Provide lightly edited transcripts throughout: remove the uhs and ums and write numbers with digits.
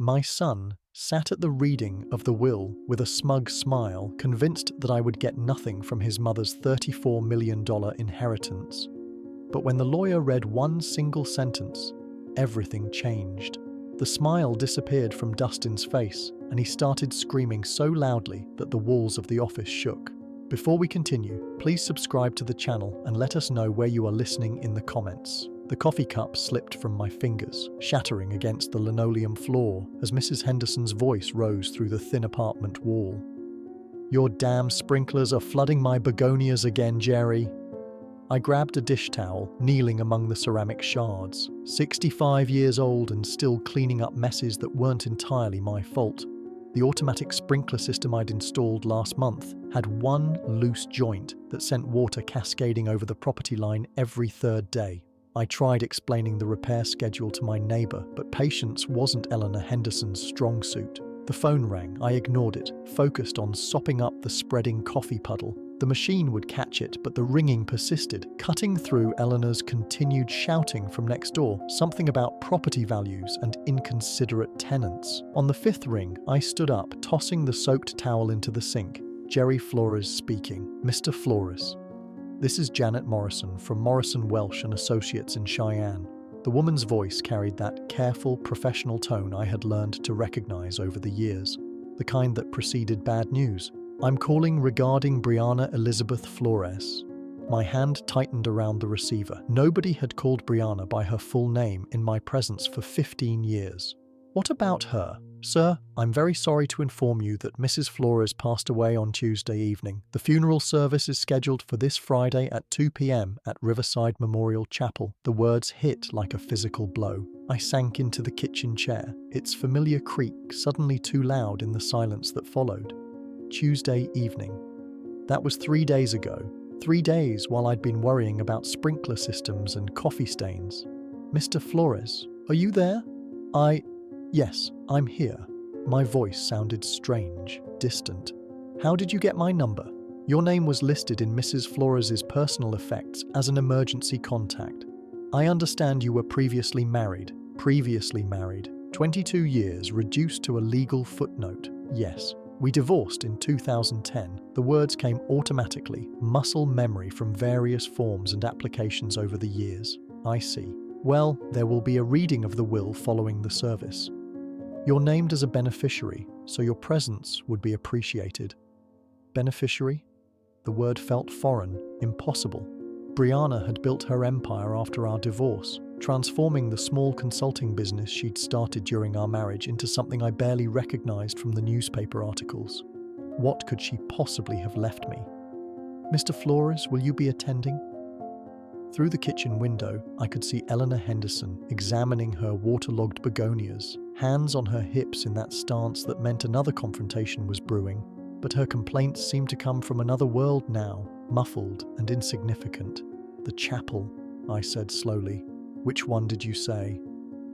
My son sat at the reading of the will with a smug smile, convinced that I would get nothing from his mother's $34 million inheritance. But when the lawyer read one single sentence, everything changed. The smile disappeared from Dustin's face, and he started screaming so loudly that the walls of the office shook. Before we continue, please subscribe to the channel and let us know where you are listening in the comments. The coffee cup slipped from my fingers, shattering against the linoleum floor as Mrs. Henderson's voice rose through the thin apartment wall. "Your damn sprinklers are flooding my begonias again, Jerry." I grabbed a dish towel, kneeling among the ceramic shards, 65 years old and still cleaning up messes that weren't entirely my fault. The automatic sprinkler system I'd installed last month had one loose joint that sent water cascading over the property line every third day. I tried explaining the repair schedule to my neighbor, but patience wasn't Eleanor Henderson's strong suit. The phone rang, I ignored it, focused on sopping up the spreading coffee puddle. The machine would catch it, but the ringing persisted, cutting through Eleanor's continued shouting from next door, something about property values and inconsiderate tenants. On the fifth ring, I stood up, tossing the soaked towel into the sink. Jerry Flores speaking. "Mr. Flores, this is Janet Morrison from Morrison Welsh and Associates in Cheyenne." The woman's voice carried that careful, professional tone I had learned to recognize over the years, the kind that preceded bad news. "I'm calling regarding Brianna Elizabeth Flores." My hand tightened around the receiver. Nobody had called Brianna by her full name in my presence for 15 years. "What about her?" "Sir, I'm very sorry to inform you that Mrs. Flores passed away on Tuesday evening. The funeral service is scheduled for this Friday at 2 p.m. at Riverside Memorial Chapel." The words hit like a physical blow. I sank into the kitchen chair, its familiar creak suddenly too loud in the silence that followed. Tuesday evening. That was 3 days ago. 3 days while I'd been worrying about sprinkler systems and coffee stains. "Mr. Flores, are you there?" Yes, I'm here." My voice sounded strange, distant. "How did you get my number?" "Your name was listed in Mrs. Flores's personal effects as an emergency contact. I understand you were previously married. 22 years reduced to a legal footnote. Yes. We divorced in 2010. The words came automatically, muscle memory from various forms and applications over the years. "I see. Well, there will be a reading of the will following the service. You're named as a beneficiary, so your presence would be appreciated." Beneficiary? The word felt foreign, impossible. Brianna had built her empire after our divorce, transforming the small consulting business she'd started during our marriage into something I barely recognized from the newspaper articles. What could she possibly have left me? "Mr. Flores, will you be attending?" Through the kitchen window, I could see Eleanor Henderson examining her waterlogged begonias, hands on her hips in that stance that meant another confrontation was brewing. But her complaints seemed to come from another world now, muffled and insignificant. "The chapel," I said slowly. "Which one did you say?"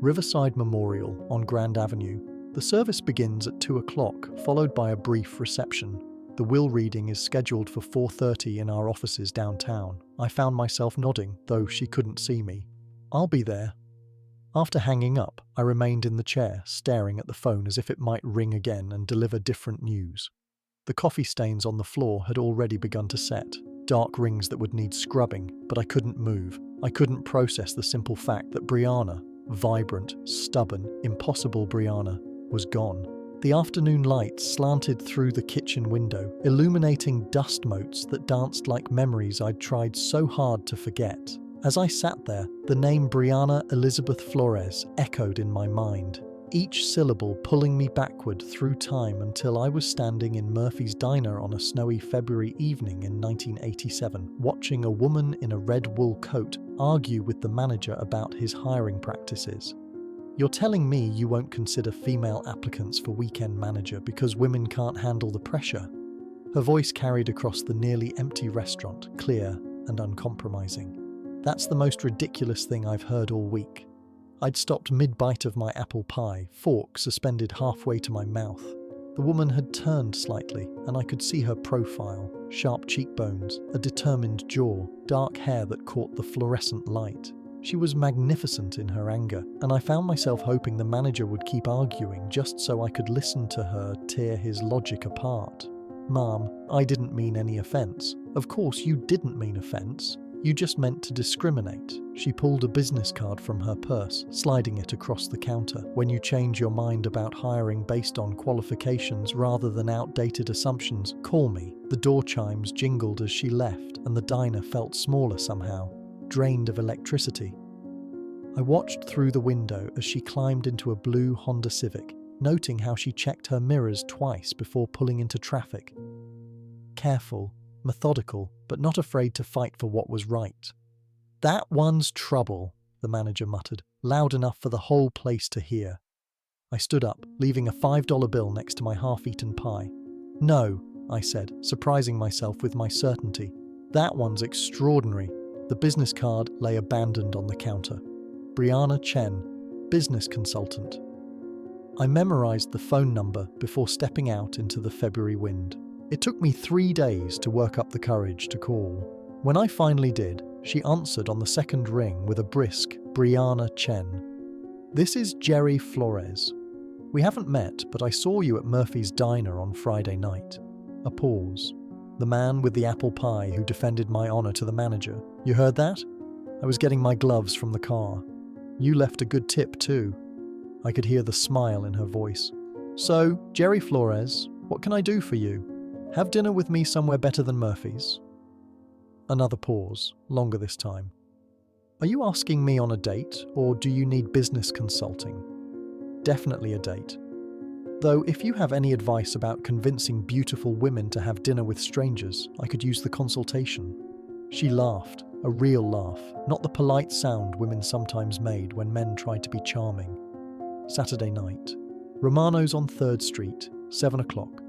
"Riverside Memorial on Grand Avenue. The service begins at 2 o'clock, followed by a brief reception. The will reading is scheduled for 4:30 in our offices downtown." I found myself nodding, though she couldn't see me. "I'll be there." After hanging up, I remained in the chair, staring at the phone as if it might ring again and deliver different news. The coffee stains on the floor had already begun to set, dark rings that would need scrubbing, but I couldn't move. I couldn't process the simple fact that Brianna, vibrant, stubborn, impossible Brianna, was gone. The afternoon light slanted through the kitchen window, illuminating dust motes that danced like memories I'd tried so hard to forget. As I sat there, the name Brianna Elizabeth Flores echoed in my mind, each syllable pulling me backward through time until I was standing in Murphy's Diner on a snowy February evening in 1987, watching a woman in a red wool coat argue with the manager about his hiring practices. "You're telling me you won't consider female applicants for weekend manager because women can't handle the pressure?" Her voice carried across the nearly empty restaurant, clear and uncompromising. "That's the most ridiculous thing I've heard all week." I'd stopped mid-bite of my apple pie, fork suspended halfway to my mouth. The woman had turned slightly, and I could see her profile, sharp cheekbones, a determined jaw, dark hair that caught the fluorescent light. She was magnificent in her anger, and I found myself hoping the manager would keep arguing just so I could listen to her tear his logic apart. "Mom, I didn't mean any offense." "Of course you didn't mean offense. You just meant to discriminate." She pulled a business card from her purse, sliding it across the counter. "When you change your mind about hiring based on qualifications rather than outdated assumptions, call me." The door chimes jingled as she left, and the diner felt smaller somehow, drained of electricity. I watched through the window as she climbed into a blue Honda Civic, noting how she checked her mirrors twice before pulling into traffic. Careful, methodical, but not afraid to fight for what was right. "That one's trouble," the manager muttered, loud enough for the whole place to hear. I stood up, leaving a $5 bill next to my half-eaten pie. "No," I said, surprising myself with my certainty. "That one's extraordinary." The business card lay abandoned on the counter. Brianna Chen, business consultant. I memorized the phone number before stepping out into the February wind. It took me 3 days to work up the courage to call. When I finally did, she answered on the second ring with a brisk, "Brianna Chen. This is Jerry Flores. We haven't met, but I saw you at Murphy's Diner on Friday night." A pause. "The man with the apple pie who defended my honor to the manager. You heard that? I was getting my gloves from the car. You left a good tip too." I could hear the smile in her voice. "So, Jerry Flores, what can I do for you? Have dinner with me somewhere better than Murphy's?" Another pause, longer this time. "Are you asking me on a date, or do you need business consulting?" "Definitely a date. Though if you have any advice about convincing beautiful women to have dinner with strangers, I could use the consultation." She laughed, a real laugh, not the polite sound women sometimes made when men tried to be charming. Saturday night. Romano's on 3rd Street, 7 o'clock.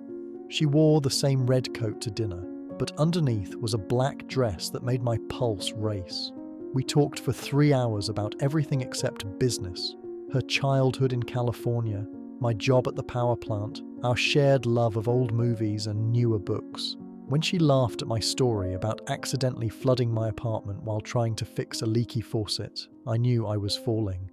She wore the same red coat to dinner, but underneath was a black dress that made my pulse race. We talked for 3 hours about everything except business. Her childhood in California, my job at the power plant, our shared love of old movies and newer books. When she laughed at my story about accidentally flooding my apartment while trying to fix a leaky faucet, I knew I was falling.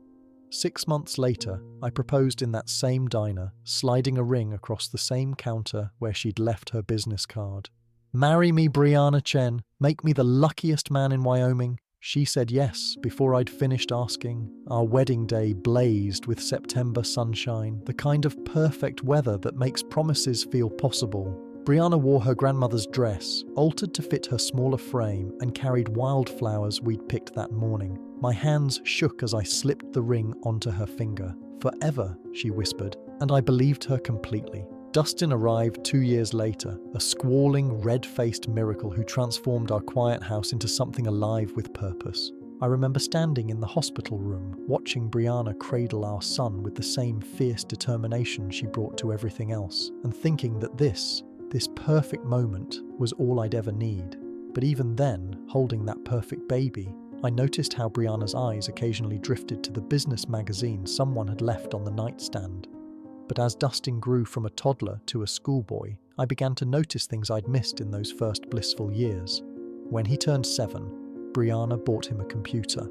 6 months later, I proposed in that same diner, sliding a ring across the same counter where she'd left her business card. "Marry me, Brianna Chen. Make me the luckiest man in Wyoming." She said yes before I'd finished asking. Our wedding day blazed with September sunshine, the kind of perfect weather that makes promises feel possible. Brianna wore her grandmother's dress, altered to fit her smaller frame, and carried wildflowers we'd picked that morning. My hands shook as I slipped the ring onto her finger. "Forever," she whispered, and I believed her completely. Dustin arrived 2 years later, a squalling, red-faced miracle who transformed our quiet house into something alive with purpose. I remember standing in the hospital room, watching Brianna cradle our son with the same fierce determination she brought to everything else, and thinking that this perfect moment was all I'd ever need. But even then, holding that perfect baby, I noticed how Brianna's eyes occasionally drifted to the business magazine someone had left on the nightstand. But as Dustin grew from a toddler to a schoolboy, I began to notice things I'd missed in those first blissful years. When he turned 7, Brianna bought him a computer.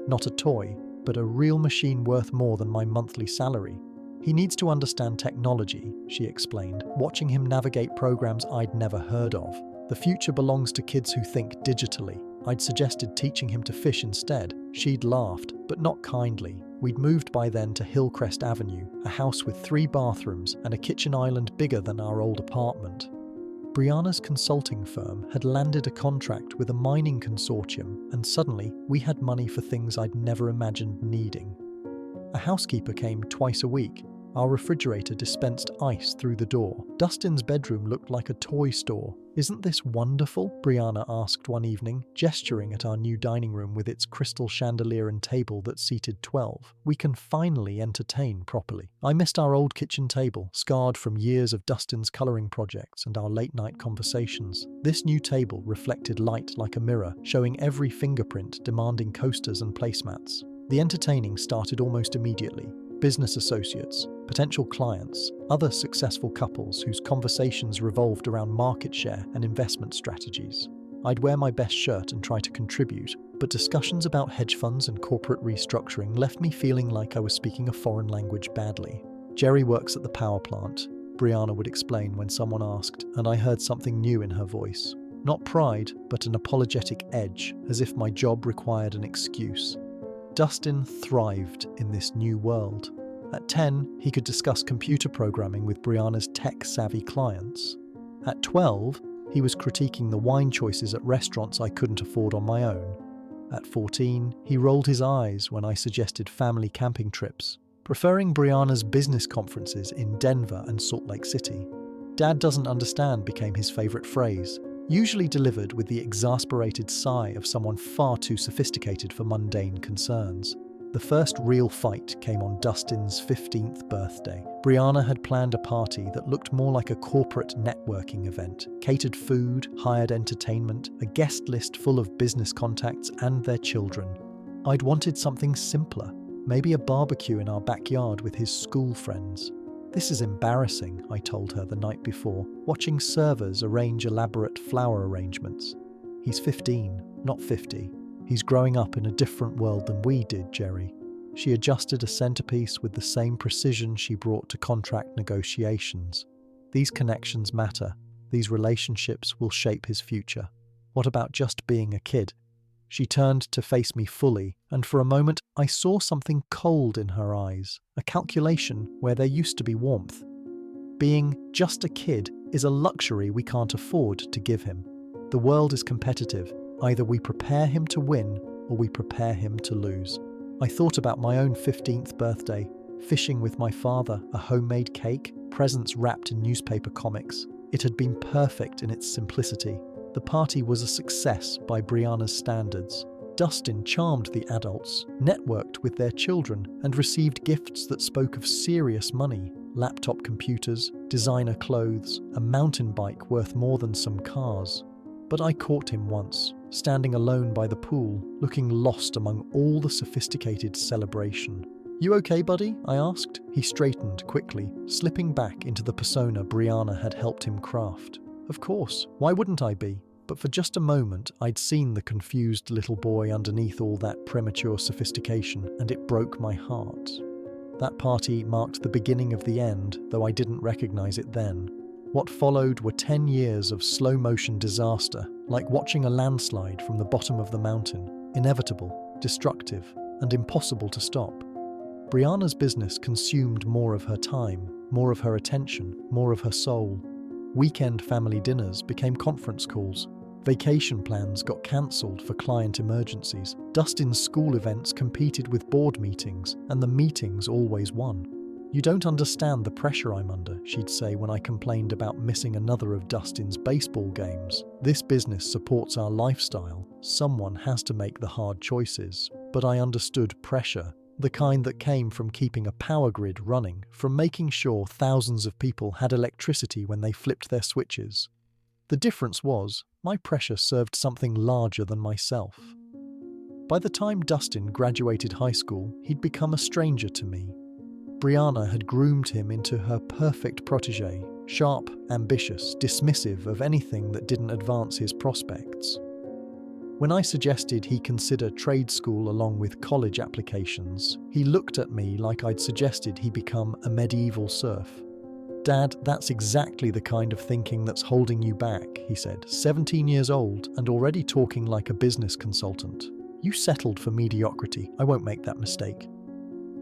Not a toy, but a real machine worth more than my monthly salary. "He needs to understand technology," she explained, watching him navigate programs I'd never heard of. "The future belongs to kids who think digitally." I'd suggested teaching him to fish instead. She'd laughed, but not kindly. We'd moved by then to Hillcrest Avenue, a house with 3 bathrooms and a kitchen island bigger than our old apartment. Brianna's consulting firm had landed a contract with a mining consortium, and suddenly we had money for things I'd never imagined needing. A housekeeper came twice a week. Our refrigerator dispensed ice through the door. Dustin's bedroom looked like a toy store. "Isn't this wonderful?" Brianna asked one evening, gesturing at our new dining room with its crystal chandelier and table that seated 12. "We can finally entertain properly." I missed our old kitchen table, scarred from years of Dustin's colouring projects and our late-night conversations. This new table reflected light like a mirror, showing every fingerprint, demanding coasters and placemats. The entertaining started almost immediately. Business associates, potential clients, other successful couples whose conversations revolved around market share and investment strategies. I'd wear my best shirt and try to contribute, but discussions about hedge funds and corporate restructuring left me feeling like I was speaking a foreign language badly. Jerry works at the power plant, Brianna would explain when someone asked, and I heard something new in her voice. Not pride, but an apologetic edge, as if my job required an excuse. Dustin thrived in this new world. At 10, he could discuss computer programming with Brianna's tech-savvy clients. At 12, he was critiquing the wine choices at restaurants I couldn't afford on my own. At 14, he rolled his eyes when I suggested family camping trips, preferring Brianna's business conferences in Denver and Salt Lake City. "Dad doesn't understand" became his favorite phrase, usually delivered with the exasperated sigh of someone far too sophisticated for mundane concerns. The first real fight came on Dustin's 15th birthday. Brianna had planned a party that looked more like a corporate networking event. Catered food, hired entertainment, a guest list full of business contacts and their children. I'd wanted something simpler, maybe a barbecue in our backyard with his school friends. "This is embarrassing," I told her the night before, watching servers arrange elaborate flower arrangements. "He's 15, not 50. He's growing up in a different world than we did, Jerry." She adjusted a centerpiece with the same precision she brought to contract negotiations. "These connections matter. These relationships will shape his future. What about just being a kid?" She turned to face me fully, and for a moment I saw something cold in her eyes, a calculation where there used to be warmth. Being just a kid is a luxury we can't afford to give him. The world is competitive. Either we prepare him to win, or we prepare him to lose. I thought about my own 15th birthday, fishing with my father, a homemade cake, presents wrapped in newspaper comics. It had been perfect in its simplicity. The party was a success by Brianna's standards. Dustin charmed the adults, networked with their children, and received gifts that spoke of serious money: laptop computers, designer clothes, a mountain bike worth more than some cars. But I caught him once, standing alone by the pool, looking lost among all the sophisticated celebration. "You okay, buddy?" I asked. He straightened quickly, slipping back into the persona Brianna had helped him craft. Of course, why wouldn't I be? But for just a moment, I'd seen the confused little boy underneath all that premature sophistication, and it broke my heart. That party marked the beginning of the end, though I didn't recognize it then. What followed were 10 years of slow-motion disaster, like watching a landslide from the bottom of the mountain, inevitable, destructive, and impossible to stop. Brianna's business consumed more of her time, more of her attention, more of her soul. Weekend family dinners became conference calls. Vacation plans got cancelled for client emergencies. Dustin's school events competed with board meetings, and the meetings always won. "You don't understand the pressure I'm under," she'd say when I complained about missing another of Dustin's baseball games. "This business supports our lifestyle. Someone has to make the hard choices." But I understood pressure, the kind that came from keeping a power grid running, from making sure thousands of people had electricity when they flipped their switches. The difference was, my pressure served something larger than myself. By the time Dustin graduated high school, he'd become a stranger to me. Brianna had groomed him into her perfect protege, sharp, ambitious, dismissive of anything that didn't advance his prospects. When I suggested he consider trade school along with college applications, he looked at me like I'd suggested he become a medieval serf. "Dad, that's exactly the kind of thinking that's holding you back," he said, 17 years old and already talking like a business consultant. "You settled for mediocrity. I won't make that mistake."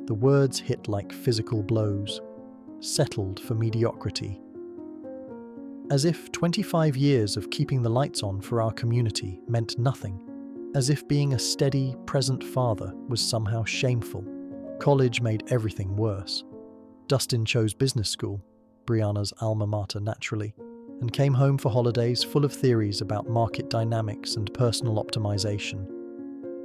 The words hit like physical blows. Settled for mediocrity. As if 25 years of keeping the lights on for our community meant nothing. As if being a steady, present father was somehow shameful. College made everything worse. Dustin chose business school, Brianna's alma mater naturally, and came home for holidays full of theories about market dynamics and personal optimization.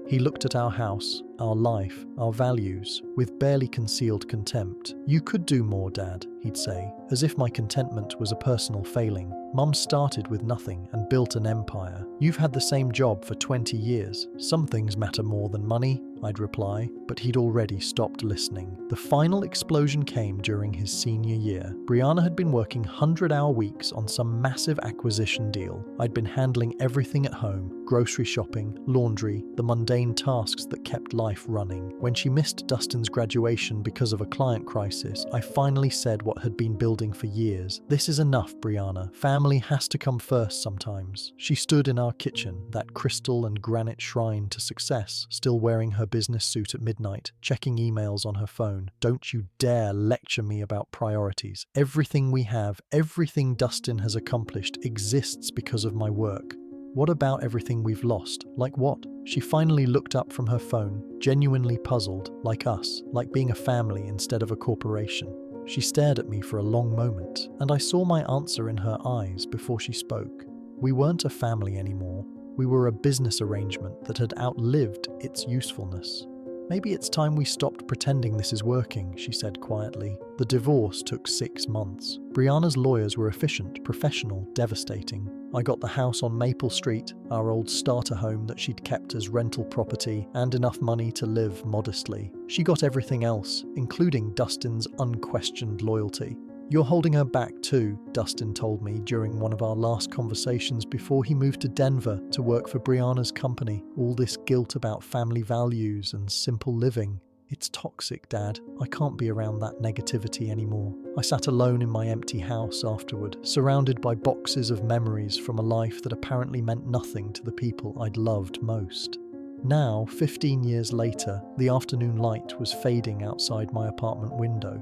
He looked at our house, our life, our values, with barely concealed contempt. "You could do more, Dad," he'd say, as if my contentment was a personal failing. "Mum started with nothing and built an empire. You've had the same job for 20 years. Some things matter more than money," I'd reply, but he'd already stopped listening. The final explosion came during his senior year. Brianna had been working 100-hour weeks on some massive acquisition deal. I'd been handling everything at home: grocery shopping, laundry, the mundane tasks that kept life running. When she missed Dustin's graduation because of a client crisis, I finally said what had been building for years. "This is enough, Brianna. Family has to come first sometimes." She stood in our kitchen, that crystal and granite shrine to success, still wearing her business suit at midnight, checking emails on her phone. "Don't you dare lecture me about priorities. Everything we have, everything Dustin has accomplished, exists because of my work. What about everything we've lost? Like what?" She finally looked up from her phone, genuinely puzzled, like us, like being a family instead of a corporation. She stared at me for a long moment, and I saw my answer in her eyes before she spoke. We weren't a family anymore. We were a business arrangement that had outlived its usefulness. "Maybe it's time we stopped pretending this is working," she said quietly. The divorce took 6 months. Brianna's lawyers were efficient, professional, devastating. I got the house on Maple Street, our old starter home that she'd kept as rental property, and enough money to live modestly. She got everything else, including Dustin's unquestioned loyalty. "You're holding her back too," Dustin told me during one of our last conversations before he moved to Denver to work for Brianna's company. "All this guilt about family values and simple living. It's toxic, Dad. I can't be around that negativity anymore." I sat alone in my empty house afterward, surrounded by boxes of memories from a life that apparently meant nothing to the people I'd loved most. Now, 15 years later, the afternoon light was fading outside my apartment window.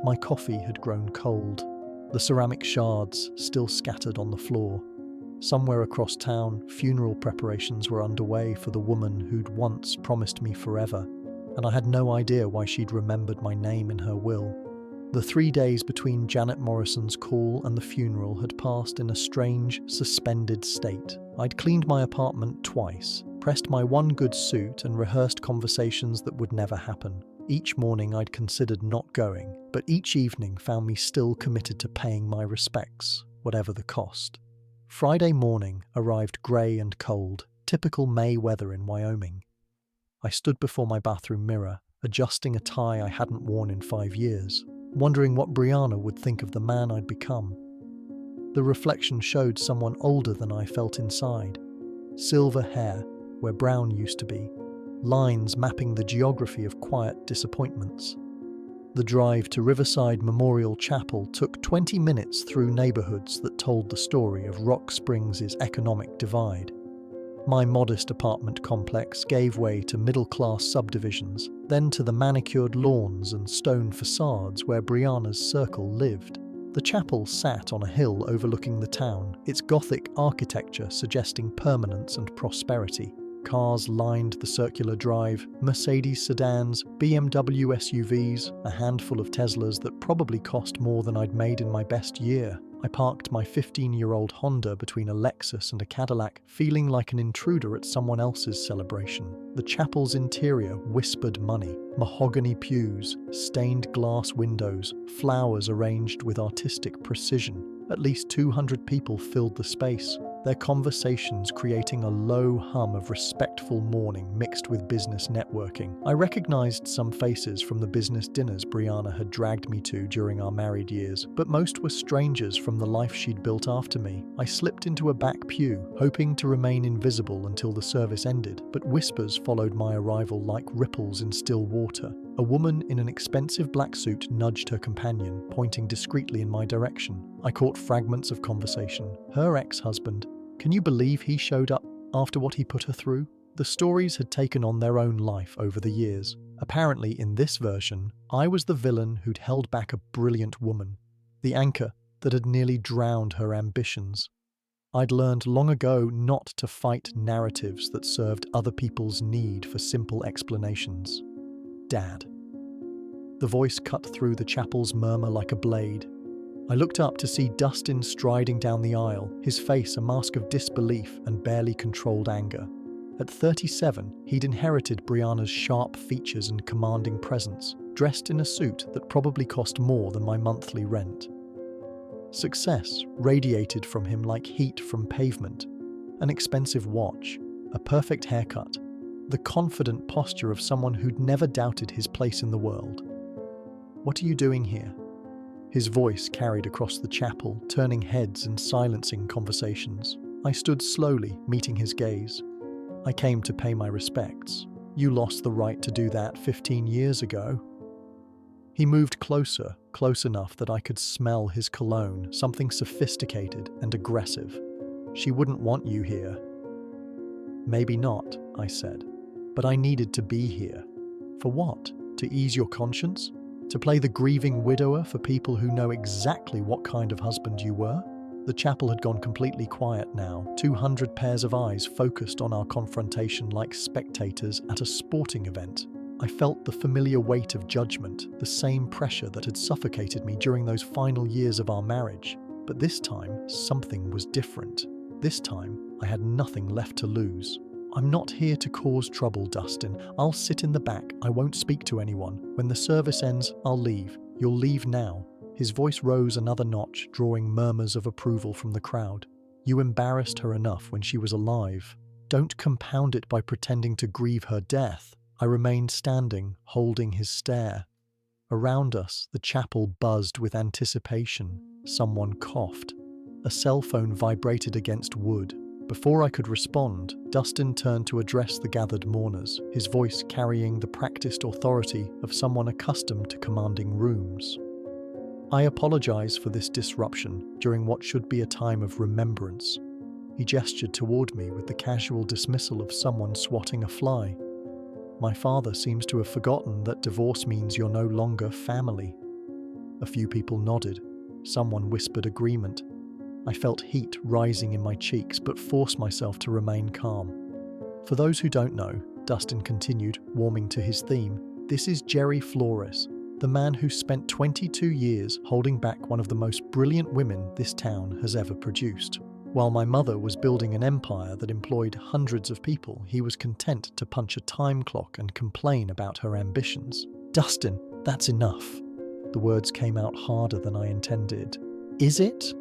My coffee had grown cold, the ceramic shards still scattered on the floor. Somewhere across town, funeral preparations were underway for the woman who'd once promised me forever, and I had no idea why she'd remembered my name in her will. The 3 days between Janet Morrison's call and the funeral had passed in a strange, suspended state. I'd cleaned my apartment twice, pressed my one good suit, and rehearsed conversations that would never happen. Each morning I'd considered not going, but each evening found me still committed to paying my respects, whatever the cost. Friday morning arrived grey and cold, typical May weather in Wyoming. I stood before my bathroom mirror, adjusting a tie I hadn't worn in 5 years, wondering what Brianna would think of the man I'd become. The reflection showed someone older than I felt inside. Silver hair, where brown used to be. Lines mapping the geography of quiet disappointments. The drive to Riverside Memorial Chapel took 20 minutes through neighborhoods that told the story of Rock Springs' economic divide. My modest apartment complex gave way to middle-class subdivisions, then to the manicured lawns and stone facades where Brianna's circle lived. The chapel sat on a hill overlooking the town, its Gothic architecture suggesting permanence and prosperity. Cars lined the circular drive, Mercedes sedans, BMW SUVs, a handful of Teslas that probably cost more than I'd made in my best year. I parked my 15-year-old Honda between a Lexus and a Cadillac, feeling like an intruder at someone else's celebration. The chapel's interior whispered money. Mahogany pews, stained glass windows, flowers arranged with artistic precision. At least 200 people filled the space, their conversations creating a low hum of respectful mourning mixed with business networking. I recognized some faces from the business dinners Brianna had dragged me to during our married years, but most were strangers from the life she'd built after me. I slipped into a back pew, hoping to remain invisible until the service ended, but whispers followed my arrival like ripples in still water. A woman in an expensive black suit nudged her companion, pointing discreetly in my direction. I caught fragments of conversation. Her ex-husband. Can you believe he showed up after what he put her through? The stories had taken on their own life over the years. Apparently, in this version, I was the villain who'd held back a brilliant woman, the anchor that had nearly drowned her ambitions. I'd learned long ago not to fight narratives that served other people's need for simple explanations. Dad. The voice cut through the chapel's murmur like a blade. I looked up to see Dustin striding down the aisle, his face a mask of disbelief and barely controlled anger. At 37, he'd inherited Brianna's sharp features and commanding presence, dressed in a suit that probably cost more than my monthly rent. Success radiated from him like heat from pavement. An expensive watch, a perfect haircut, the confident posture of someone who'd never doubted his place in the world. "What are you doing here?" His voice carried across the chapel, turning heads and silencing conversations. I stood slowly, meeting his gaze. "I came to pay my respects. You lost the right to do that 15 years ago." He moved closer, close enough that I could smell his cologne, something sophisticated and aggressive. "She wouldn't want you here." "Maybe not," I said, "but I needed to be here." "For what? To ease your conscience? To play the grieving widower for people who know exactly what kind of husband you were?" The chapel had gone completely quiet now, 200 pairs of eyes focused on our confrontation like spectators at a sporting event. I felt the familiar weight of judgment, the same pressure that had suffocated me during those final years of our marriage. But this time, something was different. This time, I had nothing left to lose. "I'm not here to cause trouble, Dustin. I'll sit in the back. I won't speak to anyone. When the service ends, I'll leave. You'll leave now." His voice rose another notch, drawing murmurs of approval from the crowd. "You embarrassed her enough when she was alive. Don't compound it by pretending to grieve her death." I remained standing, holding his stare. Around us, the chapel buzzed with anticipation. Someone coughed. A cell phone vibrated against wood. Before I could respond, Dustin turned to address the gathered mourners, his voice carrying the practiced authority of someone accustomed to commanding rooms. "I apologize for this disruption during what should be a time of remembrance." He gestured toward me with the casual dismissal of someone swatting a fly. "My father seems to have forgotten that divorce means you're no longer family." A few people nodded. Someone whispered agreement. I felt heat rising in my cheeks, but forced myself to remain calm. "For those who don't know," Dustin continued, warming to his theme, "this is Jerry Flores, the man who spent 22 years holding back one of the most brilliant women this town has ever produced. While my mother was building an empire that employed hundreds of people, he was content to punch a time clock and complain about her ambitions." "Dustin, that's enough." The words came out harder than I intended. "Is it?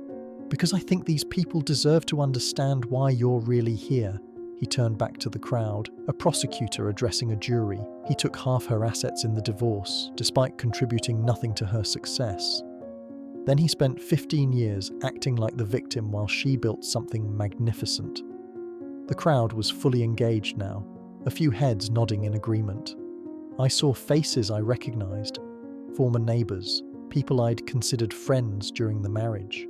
Because I think these people deserve to understand why you're really here." He turned back to the crowd, a prosecutor addressing a jury. He took half her assets in the divorce, despite contributing nothing to her success. Then he spent 15 years acting like the victim while she built something magnificent. The crowd was fully engaged now, a few heads nodding in agreement. I saw faces I recognized, former neighbors, people I'd considered friends during the marriage.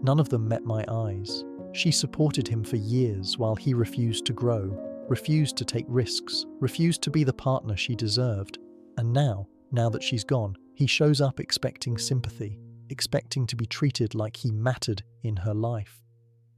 None of them met my eyes. She supported him for years while he refused to grow, refused to take risks, refused to be the partner she deserved. And now that she's gone, he shows up expecting sympathy, expecting to be treated like he mattered in her life.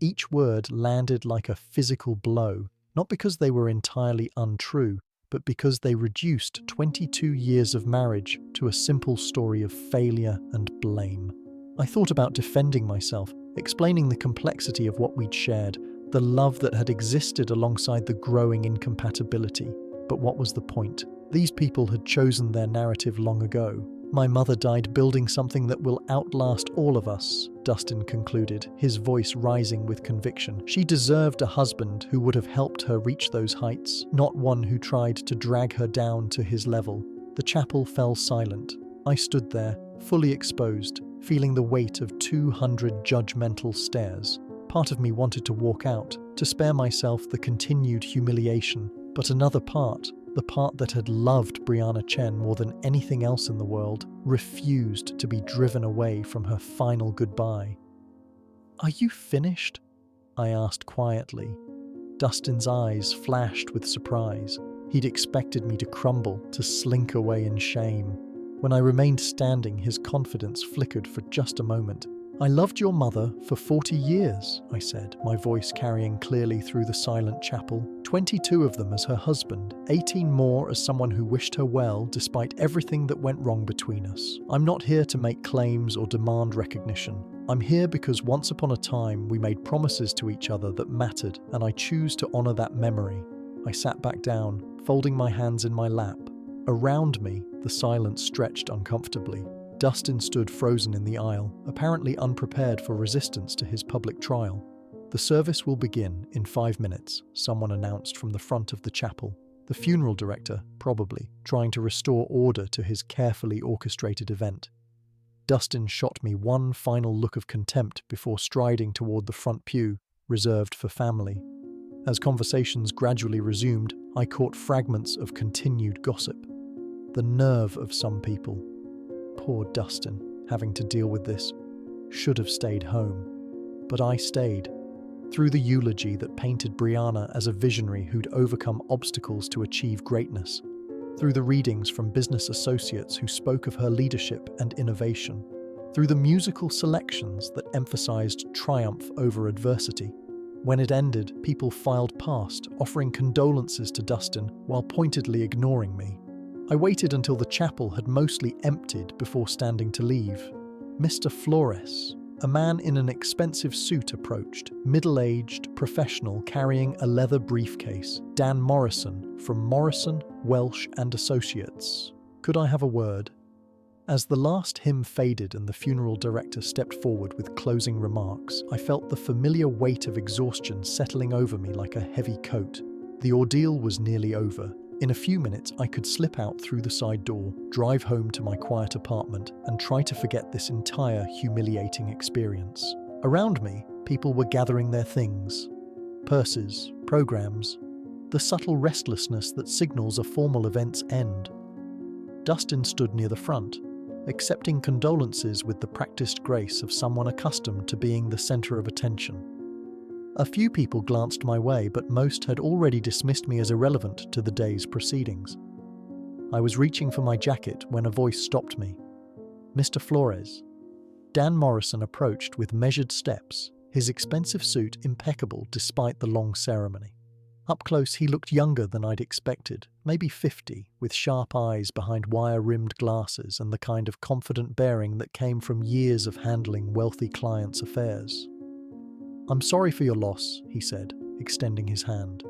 Each word landed like a physical blow, not because they were entirely untrue, but because they reduced 22 years of marriage to a simple story of failure and blame. I thought about defending myself, explaining the complexity of what we'd shared, the love that had existed alongside the growing incompatibility. But what was the point? These people had chosen their narrative long ago. "My mother died building something that will outlast all of us," Dustin concluded, his voice rising with conviction. "She deserved a husband who would have helped her reach those heights, not one who tried to drag her down to his level." The chapel fell silent. I stood there, fully exposed, feeling the weight of 200 judgmental stares. Part of me wanted to walk out, to spare myself the continued humiliation, but another part, the part that had loved Brianna Chen more than anything else in the world, refused to be driven away from her final goodbye. "Are you finished?" I asked quietly. Dustin's eyes flashed with surprise. He'd expected me to crumble, to slink away in shame. When I remained standing, his confidence flickered for just a moment. "I loved your mother for 40 years, I said, my voice carrying clearly through the silent chapel. 22 of them as her husband, 18 more as someone who wished her well despite everything that went wrong between us. I'm not here to make claims or demand recognition. I'm here because once upon a time we made promises to each other that mattered, and I choose to honor that memory." I sat back down, folding my hands in my lap. Around me, the silence stretched uncomfortably. Dustin stood frozen in the aisle, apparently unprepared for resistance to his public trial. "The service will begin in 5 minutes," someone announced from the front of the chapel. The funeral director, probably, trying to restore order to his carefully orchestrated event. Dustin shot me one final look of contempt before striding toward the front pew, reserved for family. As conversations gradually resumed, I caught fragments of continued gossip. The nerve of some people. Poor Dustin, having to deal with this. Should have stayed home. But I stayed. Through the eulogy that painted Brianna as a visionary who'd overcome obstacles to achieve greatness. Through the readings from business associates who spoke of her leadership and innovation. Through the musical selections that emphasized triumph over adversity. When it ended, people filed past, offering condolences to Dustin while pointedly ignoring me. I waited until the chapel had mostly emptied before standing to leave. Mr. Flores, a man in an expensive suit, approached, middle-aged, professional, carrying a leather briefcase. Dan Morrison, from Morrison, Welsh and Associates. "Could I have a word?" As the last hymn faded and the funeral director stepped forward with closing remarks, I felt the familiar weight of exhaustion settling over me like a heavy coat. The ordeal was nearly over. In a few minutes, I could slip out through the side door, drive home to my quiet apartment, and try to forget this entire humiliating experience. Around me, people were gathering their things. Purses, programs, the subtle restlessness that signals a formal event's end. Dustin stood near the front, accepting condolences with the practiced grace of someone accustomed to being the center of attention. A few people glanced my way, but most had already dismissed me as irrelevant to the day's proceedings. I was reaching for my jacket when a voice stopped me. "Mr. Flores." Dan Morrison approached with measured steps, his expensive suit impeccable despite the long ceremony. Up close, he looked younger than I'd expected, maybe 50, with sharp eyes behind wire-rimmed glasses and the kind of confident bearing that came from years of handling wealthy clients' affairs. "I'm sorry for your loss," he said, extending his hand.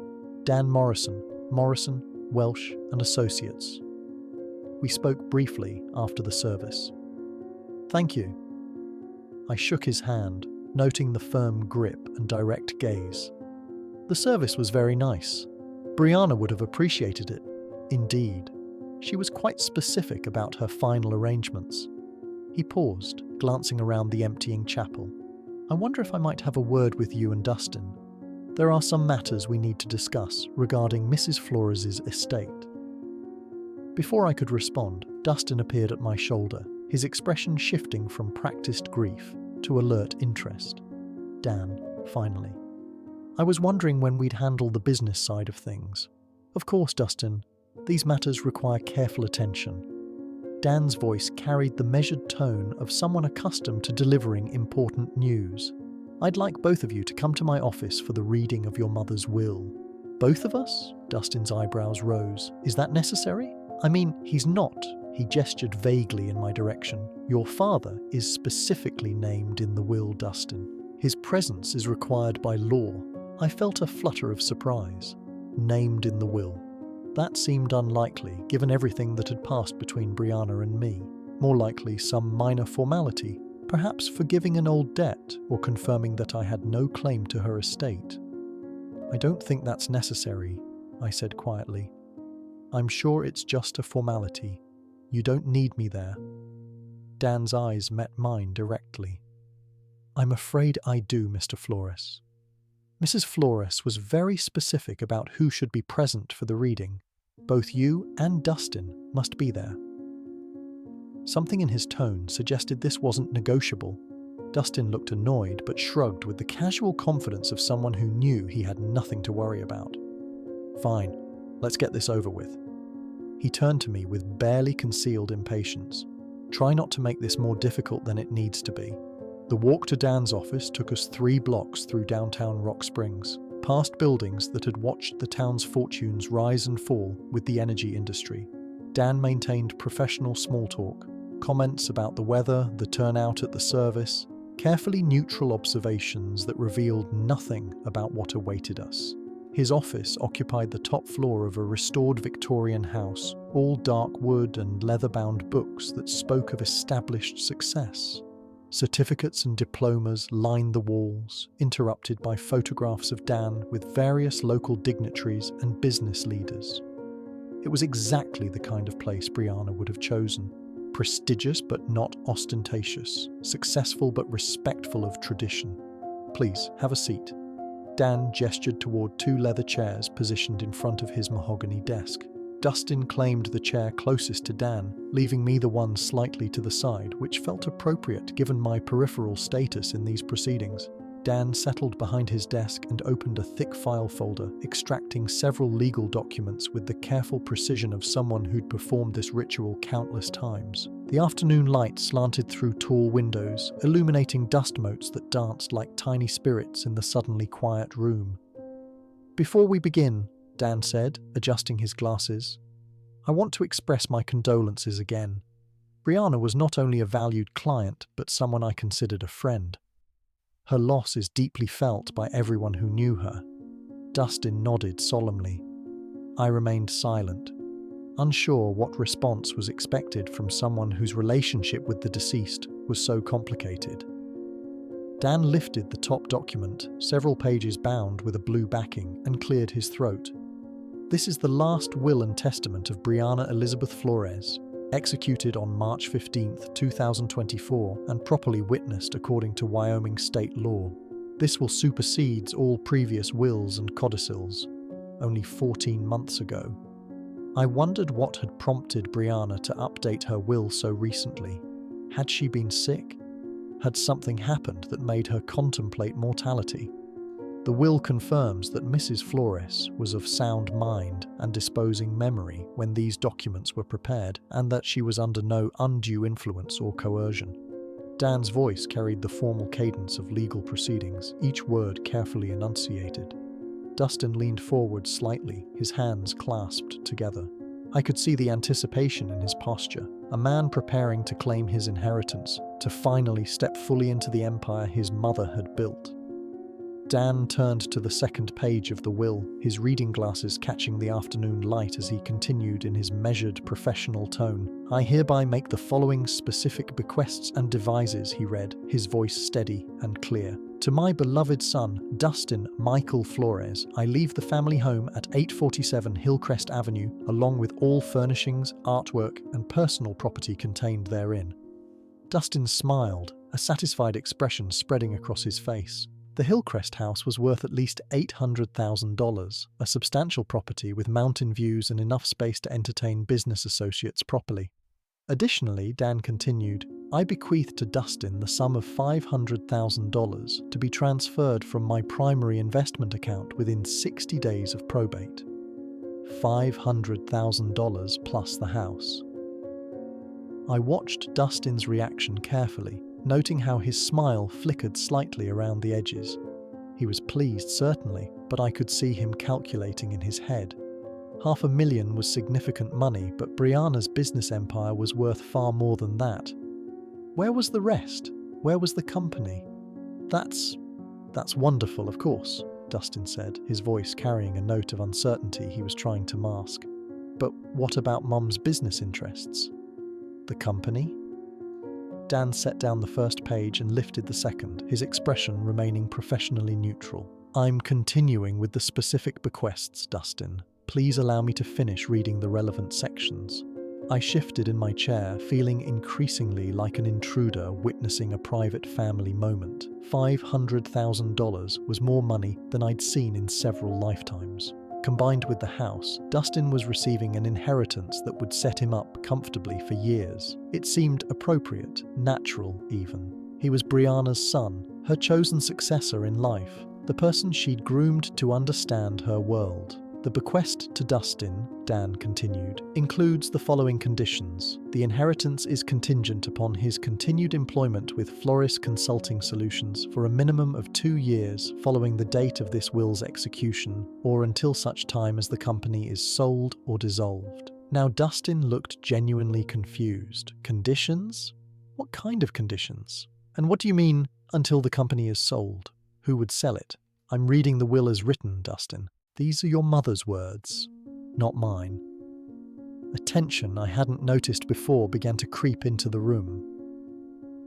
"Dan Morrison, Morrison, Welsh and Associates." We spoke briefly after the service. "Thank you." I shook his hand, noting the firm grip and direct gaze. "The service was very nice. Brianna would have appreciated it." Indeed. She was quite specific about her final arrangements. He paused, glancing around the emptying chapel. "I wonder if I might have a word with you and Dustin. There are some matters we need to discuss regarding Mrs. Flores's estate." Before I could respond, Dustin appeared at my shoulder, his expression shifting from practiced grief to alert interest. "Dan, finally. I was wondering when we'd handle the business side of things. Of course, Dustin, these matters require careful attention." Dan's voice carried the measured tone of someone accustomed to delivering important news. "I'd like both of you to come to my office for the reading of your mother's will." "Both of us?" Dustin's eyebrows rose. "Is that necessary?" "I mean, he's not." He gestured vaguely in my direction. "Your father is specifically named in the will, Dustin. His presence is required by law." I felt a flutter of surprise. Named in the will. That seemed unlikely, given everything that had passed between Brianna and me. More likely some minor formality, perhaps forgiving an old debt or confirming that I had no claim to her estate. "I don't think that's necessary," I said quietly. "I'm sure it's just a formality. You don't need me there." Dan's eyes met mine directly. "I'm afraid I do, Mr. Flores." Mrs. Flores was very specific about who should be present for the reading. "Both you and Dustin must be there." Something in his tone suggested this wasn't negotiable. Dustin looked annoyed but shrugged with the casual confidence of someone who knew he had nothing to worry about. "Fine, let's get this over with." He turned to me with barely concealed impatience. "Try not to make this more difficult than it needs to be." The walk to Dan's office took us 3 blocks through downtown Rock Springs, past buildings that had watched the town's fortunes rise and fall with the energy industry. Dan maintained professional small talk, comments about the weather, the turnout at the service, carefully neutral observations that revealed nothing about what awaited us. His office occupied the top floor of a restored Victorian house, all dark wood and leather-bound books that spoke of established success. Certificates and diplomas lined the walls, interrupted by photographs of Dan with various local dignitaries and business leaders. It was exactly the kind of place Brianna would have chosen. Prestigious but not ostentatious, successful but respectful of tradition. "Please, have a seat." Dan gestured toward two leather chairs positioned in front of his mahogany desk. Dustin claimed the chair closest to Dan, leaving me the one slightly to the side, which felt appropriate given my peripheral status in these proceedings. Dan settled behind his desk and opened a thick file folder, extracting several legal documents with the careful precision of someone who'd performed this ritual countless times. The afternoon light slanted through tall windows, illuminating dust motes that danced like tiny spirits in the suddenly quiet room. "Before we begin," Dan said, adjusting his glasses, "I want to express my condolences again. Brianna was not only a valued client, but someone I considered a friend. Her loss is deeply felt by everyone who knew her." Dustin nodded solemnly. I remained silent, unsure what response was expected from someone whose relationship with the deceased was so complicated. Dan lifted the top document, several pages bound with a blue backing, and cleared his throat. "This is the last will and testament of Brianna Elizabeth Flores, executed on March 15, 2024, and properly witnessed according to Wyoming state law. This will supersede all previous wills and codicils, only 14 months ago." I wondered what had prompted Brianna to update her will so recently. Had she been sick? Had something happened that made her contemplate mortality? The will confirms that Mrs. Flores was of sound mind and disposing memory when these documents were prepared, and that she was under no undue influence or coercion. Dan's voice carried the formal cadence of legal proceedings, each word carefully enunciated. Dustin leaned forward slightly, his hands clasped together. I could see the anticipation in his posture, a man preparing to claim his inheritance, to finally step fully into the empire his mother had built. Dan turned to the second page of the will, his reading glasses catching the afternoon light as he continued in his measured, professional tone. "I hereby make the following specific bequests and devises," he read, his voice steady and clear. "To my beloved son, Dustin Michael Flores, I leave the family home at 847 Hillcrest Avenue, along with all furnishings, artwork, and personal property contained therein." Dustin smiled, a satisfied expression spreading across his face. The Hillcrest house was worth at least $800,000, a substantial property with mountain views and enough space to entertain business associates properly. Additionally, Dan continued, "I bequeath to Dustin the sum of $500,000 to be transferred from my primary investment account within 60 days of probate. $500,000 plus the house." I watched Dustin's reaction carefully, noting how his smile flickered slightly around the edges. He was pleased, certainly, but I could see him calculating in his head. $500,000 was significant money, but Brianna's business empire was worth far more than that. Where was the rest? Where was the company? That's wonderful, of course," Dustin said, his voice carrying a note of uncertainty he was trying to mask. "But what about Mum's business interests? The company?" Dan set down the first page and lifted the second, his expression remaining professionally neutral. "I'm continuing with the specific bequests, Dustin. Please allow me to finish reading the relevant sections." I shifted in my chair, feeling increasingly like an intruder witnessing a private family moment. $500,000 was more money than I'd seen in several lifetimes. Combined with the house, Dustin was receiving an inheritance that would set him up comfortably for years. It seemed appropriate, natural even. He was Brianna's son, her chosen successor in life, the person she'd groomed to understand her world. "The bequest to Dustin," Dan continued, "includes the following conditions. The inheritance is contingent upon his continued employment with Flores Consulting Solutions for a minimum of 2 years following the date of this will's execution, or until such time as the company is sold or dissolved." Now Dustin looked genuinely confused. Conditions? What kind of conditions? And what do you mean, until the company is sold? Who would sell it? "I'm reading the will as written, Dustin. These are your mother's words, not mine. A tension I hadn't noticed before began to creep into the room.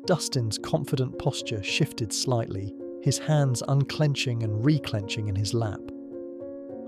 Dustin's confident posture shifted slightly, his hands unclenching and reclenching in his lap.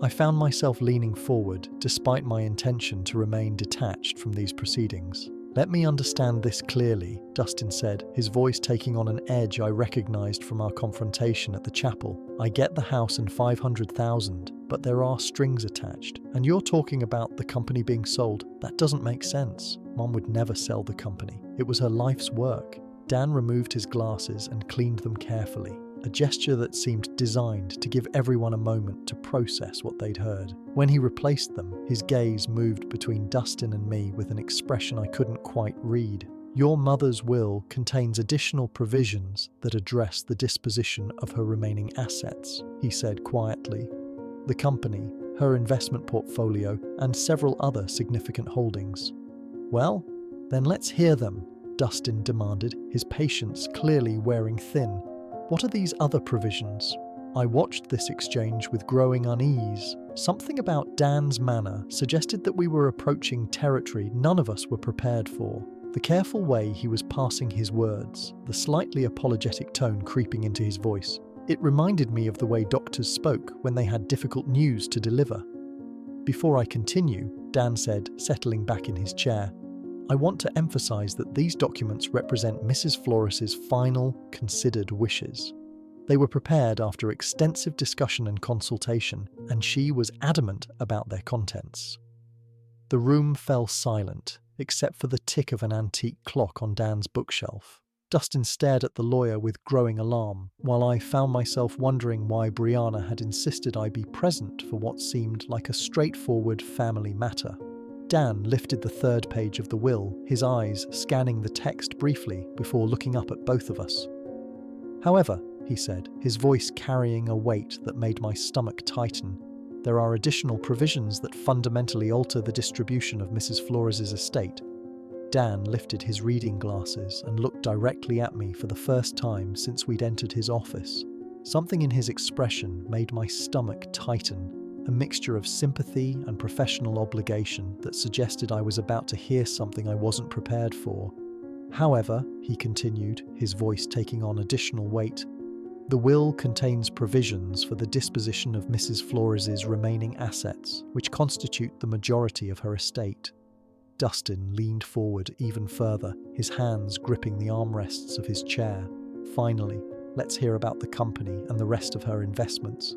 I found myself leaning forward, despite my intention to remain detached from these proceedings. "Let me understand this clearly," Dustin said, his voice taking on an edge I recognized from our confrontation at the chapel. "I get the house and 500,000, but there are strings attached. And you're talking about the company being sold. That doesn't make sense. Mom would never sell the company. It was her life's work." Dan removed his glasses and cleaned them carefully, a gesture that seemed designed to give everyone a moment to process what they'd heard. When he replaced them, his gaze moved between Dustin and me with an expression I couldn't quite read. "Your mother's will contains additional provisions that address the disposition of her remaining assets," he said quietly. "The company, her investment portfolio, and several other significant holdings." "Well, then let's hear them," Dustin demanded, his patience clearly wearing thin. "What are these other provisions?" I watched this exchange with growing unease. Something about Dan's manner suggested that we were approaching territory none of us were prepared for. The careful way he was passing his words, the slightly apologetic tone creeping into his voice. It reminded me of the way doctors spoke when they had difficult news to deliver. Before I continue, Dan said, settling back in his chair, "I want to emphasize that these documents represent Mrs. Flores's final, considered wishes. They were prepared after extensive discussion and consultation, and she was adamant about their contents." The room fell silent, except for the tick of an antique clock on Dan's bookshelf. Dustin stared at the lawyer with growing alarm, while I found myself wondering why Brianna had insisted I be present for what seemed like a straightforward family matter. Dan lifted the third page of the will, his eyes scanning the text briefly before looking up at both of us. "However," he said, his voice carrying a weight that made my stomach tighten, "there are additional provisions that fundamentally alter the distribution of Mrs. Flores's estate." Dan lifted his reading glasses and looked directly at me for the first time since we'd entered his office. Something in his expression made my stomach tighten, a mixture of sympathy and professional obligation that suggested I was about to hear something I wasn't prepared for. "However," he continued, his voice taking on additional weight, "the will contains provisions for the disposition of Mrs. Flores's remaining assets, which constitute the majority of her estate." Dustin leaned forward even further, his hands gripping the armrests of his chair. "Finally, let's hear about the company and the rest of her investments."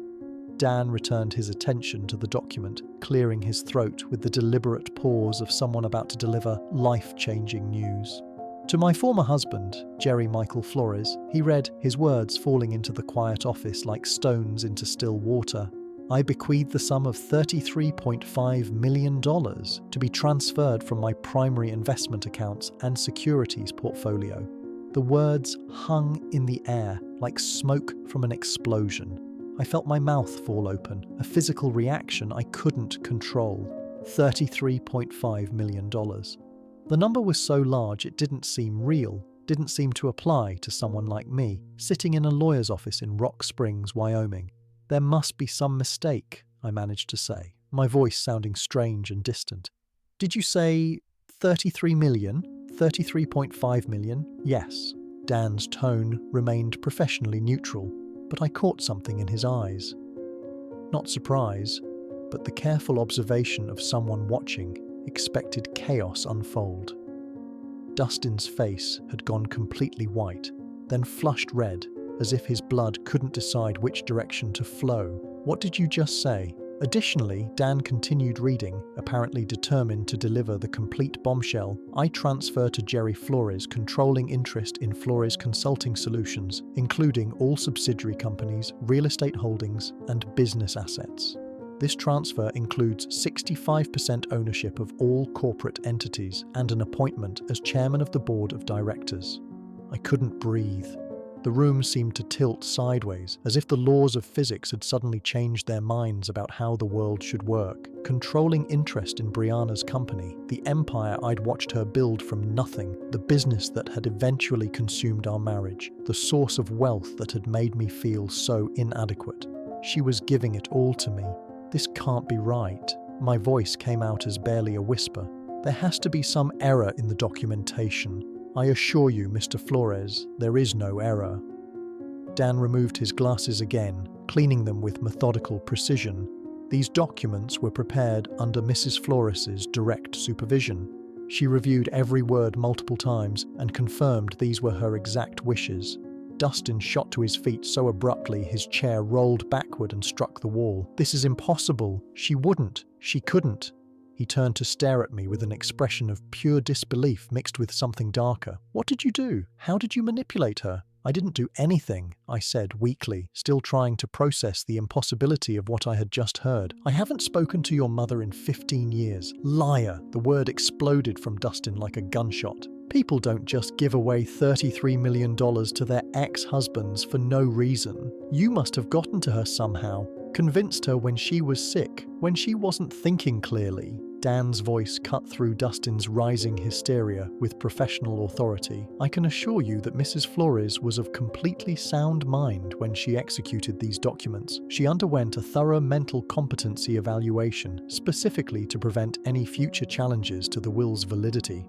Dan returned his attention to the document, clearing his throat with the deliberate pause of someone about to deliver life-changing news. "To my former husband, Jerry Michael Flores," he read, his words falling into the quiet office like stones into still water, "I bequeath the sum of $33.5 million to be transferred from my primary investment accounts and securities portfolio." The words hung in the air like smoke from an explosion. I felt my mouth fall open, a physical reaction I couldn't control. $33.5 million. The number was so large it didn't seem real, didn't seem to apply to someone like me, sitting in a lawyer's office in Rock Springs, Wyoming. "There must be some mistake," I managed to say, my voice sounding strange and distant. "Did you say 33 million? 33.5 million? Yes." Dan's tone remained professionally neutral, but I caught something in his eyes. Not surprise, but the careful observation of someone watching expected chaos unfold. Dustin's face had gone completely white, then flushed red, as if his blood couldn't decide which direction to flow. "What did you just say?" Additionally, Dan continued reading, apparently determined to deliver the complete bombshell. "I transfer to Jerry Flores controlling interest in Flores Consulting Solutions, including all subsidiary companies, real estate holdings, and business assets. This transfer includes 65% ownership of all corporate entities and an appointment as chairman of the board of directors." I couldn't breathe. The room seemed to tilt sideways, as if the laws of physics had suddenly changed their minds about how the world should work. Controlling interest in Brianna's company, the empire I'd watched her build from nothing, the business that had eventually consumed our marriage, the source of wealth that had made me feel so inadequate. She was giving it all to me. This can't be right. My voice came out as barely a whisper. There has to be some error in the documentation. I assure you, Mr. Flores, there is no error. Dan removed his glasses again, cleaning them with methodical precision. These documents were prepared under Mrs. Flores's direct supervision. She reviewed every word multiple times and confirmed these were her exact wishes. Dustin shot to his feet so abruptly his chair rolled backward and struck the wall. This is impossible. She wouldn't. She couldn't. He turned to stare at me with an expression of pure disbelief mixed with something darker. What did you do? How did you manipulate her? I didn't do anything, I said weakly, still trying to process the impossibility of what I had just heard. I haven't spoken to your mother in 15 years. Liar! The word exploded from Dustin like a gunshot. People don't just give away $33 million to their ex-husbands for no reason. You must have gotten to her somehow, convinced her when she was sick, when she wasn't thinking clearly. Dan's voice cut through Dustin's rising hysteria with professional authority. I can assure you that Mrs. Flores was of completely sound mind when she executed these documents. She underwent a thorough mental competency evaluation, specifically to prevent any future challenges to the will's validity.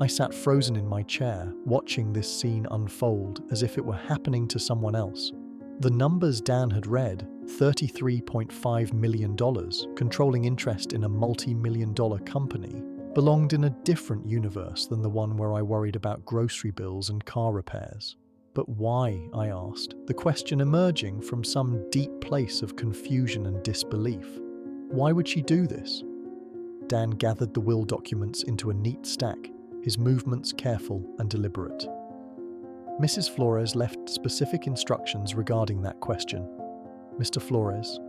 I sat frozen in my chair, watching this scene unfold as if it were happening to someone else. The numbers Dan had read, $33.5 million, controlling interest in a multi-million-dollar company, belonged in a different universe than the one where I worried about grocery bills and car repairs. But why, I asked, the question emerging from some deep place of confusion and disbelief. Why would she do this? Dan gathered the will documents into a neat stack, his movements careful and deliberate. Mrs. Flores left specific instructions regarding that question. Mr. Flores,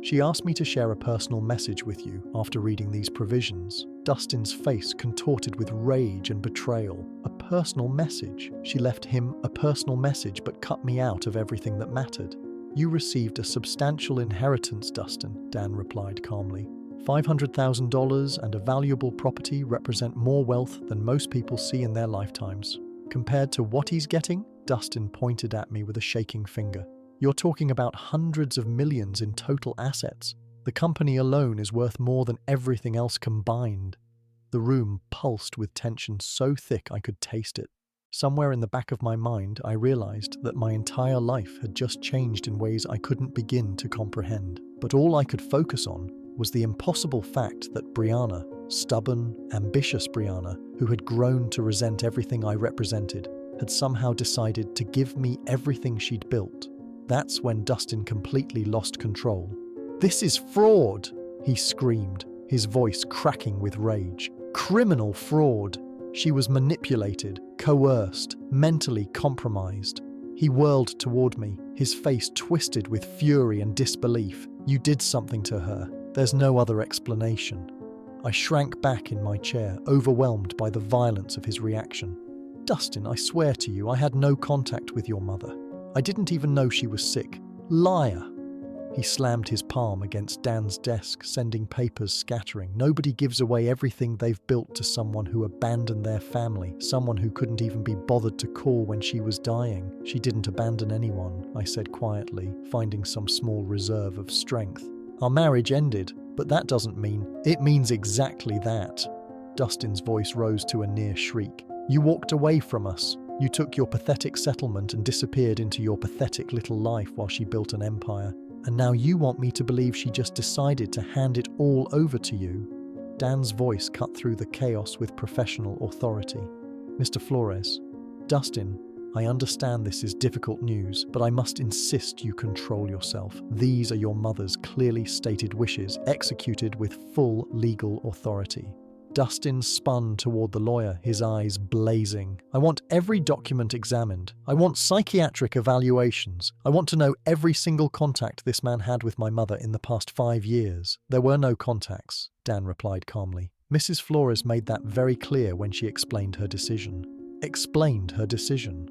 she asked me to share a personal message with you after reading these provisions. Dustin's face contorted with rage and betrayal. A personal message? She left him a personal message but cut me out of everything that mattered. You received a substantial inheritance, Dustin, Dan replied calmly. $500,000 and a valuable property represent more wealth than most people see in their lifetimes. Compared to what he's getting, Dustin pointed at me with a shaking finger. You're talking about hundreds of millions in total assets. The company alone is worth more than everything else combined. The room pulsed with tension so thick I could taste it. Somewhere in the back of my mind, I realized that my entire life had just changed in ways I couldn't begin to comprehend. But all I could focus on was the impossible fact that Brianna, stubborn, ambitious Brianna, who had grown to resent everything I represented, had somehow decided to give me everything she'd built. That's when Dustin completely lost control. "This is fraud!" he screamed, his voice cracking with rage. "Criminal fraud! She was manipulated, coerced, mentally compromised." He whirled toward me, his face twisted with fury and disbelief. "You did something to her. There's no other explanation." I shrank back in my chair, overwhelmed by the violence of his reaction. "Dustin, I swear to you, I had no contact with your mother. I didn't even know she was sick. Liar!" He slammed his palm against Dan's desk, sending papers scattering. Nobody gives away everything they've built to someone who abandoned their family, someone who couldn't even be bothered to call when she was dying. "She didn't abandon anyone," I said quietly, finding some small reserve of strength. "Our marriage ended, but that doesn't mean..." "It means exactly that." Dustin's voice rose to a near shriek. "You walked away from us. You took your pathetic settlement and disappeared into your pathetic little life while she built an empire. And now you want me to believe she just decided to hand it all over to you?" Dan's voice cut through the chaos with professional authority. "Mr. Flores, Dustin, I understand this is difficult news, but I must insist you control yourself. These are your mother's clearly stated wishes, executed with full legal authority." Dustin spun toward the lawyer, his eyes blazing. "I want every document examined. I want psychiatric evaluations. I want to know every single contact this man had with my mother in the past 5 years." "There were no contacts," Dan replied calmly. "Mrs. Flores made that very clear when she explained her decision." Explained her decision.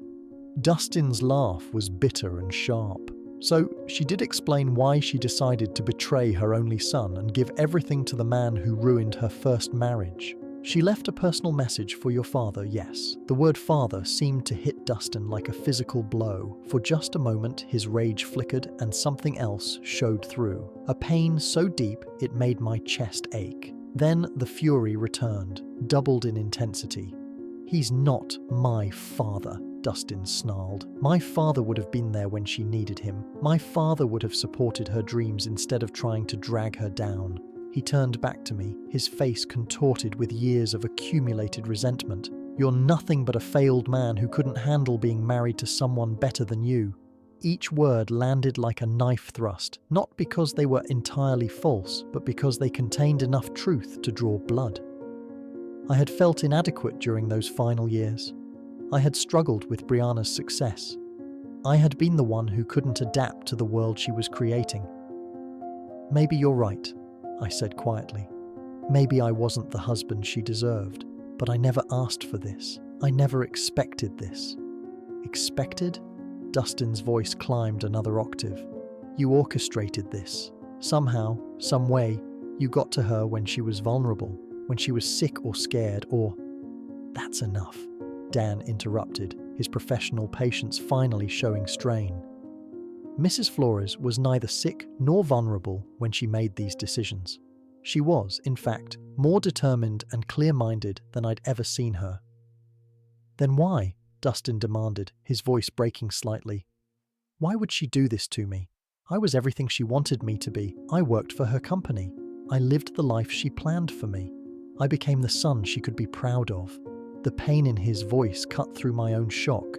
Dustin's laugh was bitter and sharp. "So, she did explain why she decided to betray her only son and give everything to the man who ruined her first marriage." She left a personal message for your father, yes. The word father seemed to hit Dustin like a physical blow. For just a moment, his rage flickered and something else showed through. A pain so deep it made my chest ache. Then the fury returned, doubled in intensity. "He's not my father," Dustin snarled. "My father would have been there when she needed him. My father would have supported her dreams instead of trying to drag her down." He turned back to me, his face contorted with years of accumulated resentment. "You're nothing but a failed man who couldn't handle being married to someone better than you." Each word landed like a knife thrust, not because they were entirely false, but because they contained enough truth to draw blood. I had felt inadequate during those final years. I had struggled with Brianna's success. I had been the one who couldn't adapt to the world she was creating. "Maybe you're right," I said quietly. "Maybe I wasn't the husband she deserved, but I never asked for this. I never expected this." "Expected?" Dustin's voice climbed another octave. "You orchestrated this. Somehow, some way, you got to her when she was vulnerable, when she was sick or scared or—" "That's enough," Dan interrupted, his professional patience finally showing strain. Mrs. Flores was neither sick nor vulnerable when she made these decisions. She was, in fact, more determined and clear-minded than I'd ever seen her. "Then why?" Dustin demanded, his voice breaking slightly. "Why would she do this to me? I was everything she wanted me to be. I worked for her company. I lived the life she planned for me. I became the son she could be proud of." The pain in his voice cut through my own shock.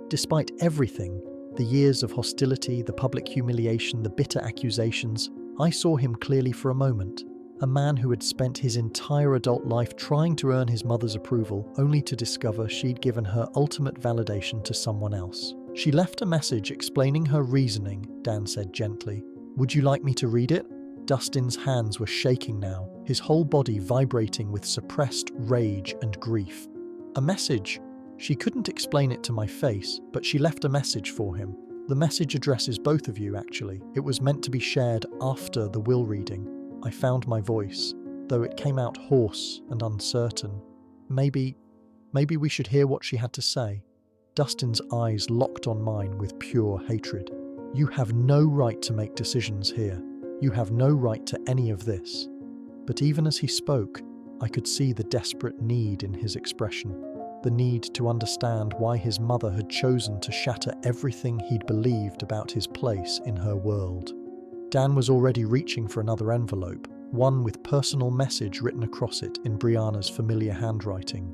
Despite everything, the years of hostility, the public humiliation, the bitter accusations, I saw him clearly for a moment. A man who had spent his entire adult life trying to earn his mother's approval, only to discover she'd given her ultimate validation to someone else. "She left a message explaining her reasoning," Dan said gently. "Would you like me to read it?" Dustin's hands were shaking now, his whole body vibrating with suppressed rage and grief. "A message? She couldn't explain it to my face, but she left a message for him. The message addresses both of you, actually. It was meant to be shared after the will reading. I found my voice, though it came out hoarse and uncertain. Maybe we should hear what she had to say." Dustin's eyes locked on mine with pure hatred. "You have no right to make decisions here. You have no right to any of this." But even as he spoke, I could see the desperate need in his expression, the need to understand why his mother had chosen to shatter everything he'd believed about his place in her world. Dan was already reaching for another envelope, one with personal message written across it in Brianna's familiar handwriting.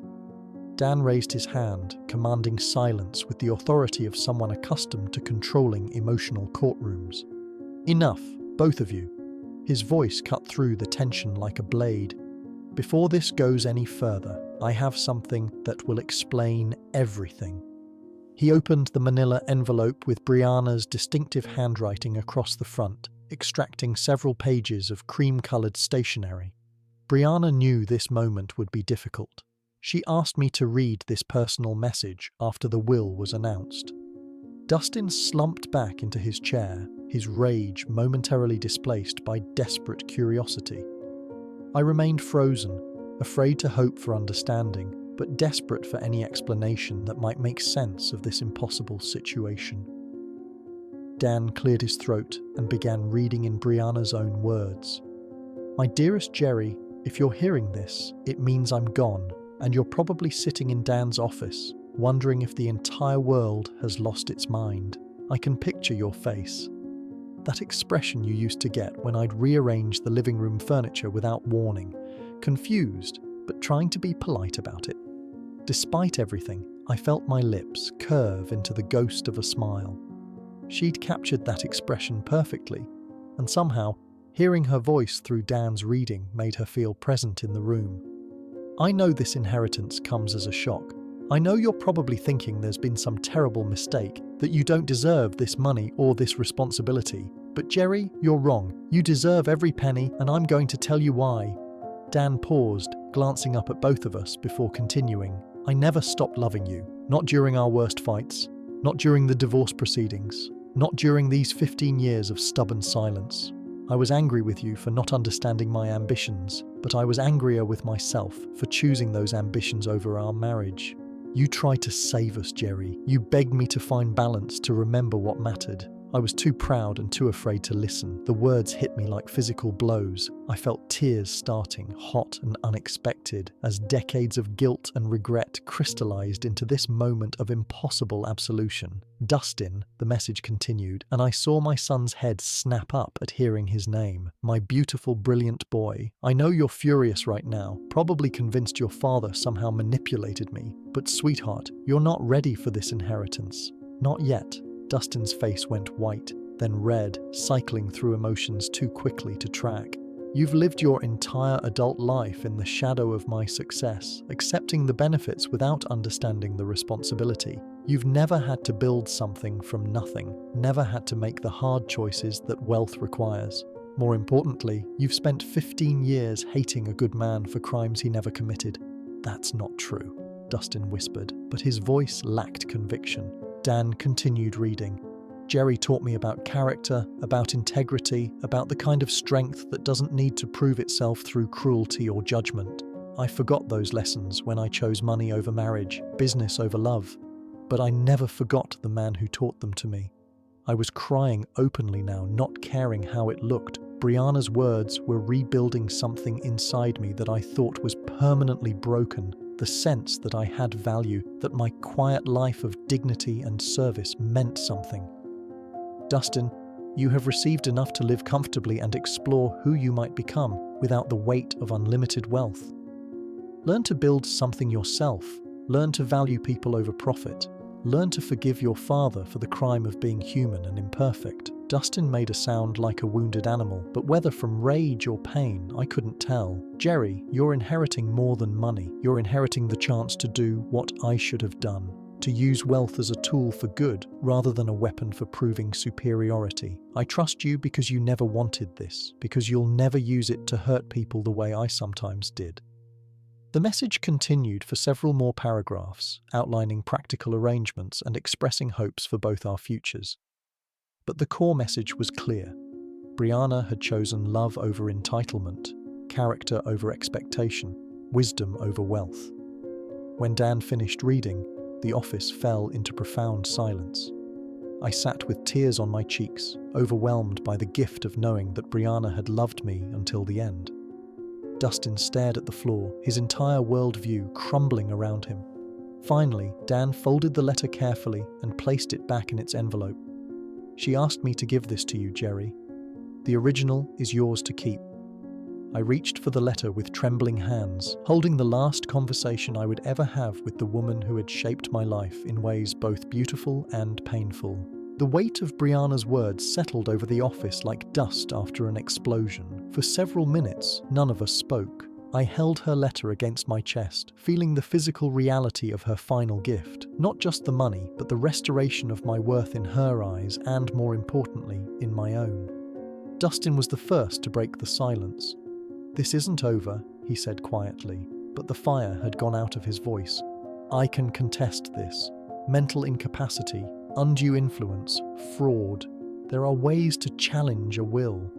Dan raised his hand, commanding silence with the authority of someone accustomed to controlling emotional courtrooms. "Enough, both of you." His voice cut through the tension like a blade. "Before this goes any further, I have something that will explain everything." He opened the manila envelope with Brianna's distinctive handwriting across the front, extracting several pages of cream-coloured stationery. Brianna knew this moment would be difficult. She asked me to read this personal message after the will was announced. Dustin slumped back into his chair, his rage momentarily displaced by desperate curiosity. I remained frozen, afraid to hope for understanding, but desperate for any explanation that might make sense of this impossible situation. Dan cleared his throat and began reading in Brianna's own words. "My dearest Jerry, if you're hearing this, it means I'm gone, and you're probably sitting in Dan's office, wondering if the entire world has lost its mind. I can picture your face. That expression you used to get when I'd rearrange the living room furniture without warning, confused, but trying to be polite about it. Despite everything, I felt my lips curve into the ghost of a smile. She'd captured that expression perfectly, and somehow, hearing her voice through Dan's reading made her feel present in the room. I know this inheritance comes as a shock. I know you're probably thinking there's been some terrible mistake, that you don't deserve this money or this responsibility. But Jerry, you're wrong. You deserve every penny, and I'm going to tell you why." Dan paused, glancing up at both of us before continuing. "I never stopped loving you. Not during our worst fights. Not during the divorce proceedings. Not during these 15 years of stubborn silence. I was angry with you for not understanding my ambitions, but I was angrier with myself for choosing those ambitions over our marriage. You tried to save us, Jerry. You begged me to find balance, to remember what mattered. I was too proud and too afraid to listen. The words hit me like physical blows. I felt tears starting, hot and unexpected, as decades of guilt and regret crystallized into this moment of impossible absolution. Dustin, the message continued, and I saw my son's head snap up at hearing his name. My beautiful, brilliant boy. I know you're furious right now, probably convinced your father somehow manipulated me. But sweetheart, you're not ready for this inheritance. Not yet. Dustin's face went white, then red, cycling through emotions too quickly to track. You've lived your entire adult life in the shadow of my success, accepting the benefits without understanding the responsibility. You've never had to build something from nothing, never had to make the hard choices that wealth requires. More importantly, you've spent 15 years hating a good man for crimes he never committed. That's not true, Dustin whispered, but his voice lacked conviction. Dan continued reading. Jerry taught me about character, about integrity, about the kind of strength that doesn't need to prove itself through cruelty or judgment. I forgot those lessons when I chose money over marriage, business over love. But I never forgot the man who taught them to me. I was crying openly now, not caring how it looked. Brianna's words were rebuilding something inside me that I thought was permanently broken. The sense that I had value, that my quiet life of dignity and service meant something. Dustin, you have received enough to live comfortably and explore who you might become without the weight of unlimited wealth. Learn to build something yourself. Learn to value people over profit. Learn to forgive your father for the crime of being human and imperfect. Dustin made a sound like a wounded animal, but whether from rage or pain, I couldn't tell. Jerry, you're inheriting more than money. You're inheriting the chance to do what I should have done, to use wealth as a tool for good, rather than a weapon for proving superiority. I trust you because you never wanted this, because you'll never use it to hurt people the way I sometimes did. The message continued for several more paragraphs, outlining practical arrangements and expressing hopes for both our futures. But the core message was clear. Brianna had chosen love over entitlement, character over expectation, wisdom over wealth. When Dan finished reading, the office fell into profound silence. I sat with tears on my cheeks, overwhelmed by the gift of knowing that Brianna had loved me until the end. Dustin stared at the floor, his entire worldview crumbling around him. Finally, Dan folded the letter carefully and placed it back in its envelope. She asked me to give this to you, Jerry. The original is yours to keep. I reached for the letter with trembling hands, holding the last conversation I would ever have with the woman who had shaped my life in ways both beautiful and painful. The weight of Brianna's words settled over the office like dust after an explosion. For several minutes, none of us spoke. I held her letter against my chest, feeling the physical reality of her final gift. Not just the money, but the restoration of my worth in her eyes and, more importantly, in my own. Dustin was the first to break the silence. "This isn't over," he said quietly, but the fire had gone out of his voice. "I can contest this. Mental incapacity, undue influence, fraud. There are ways to challenge a will."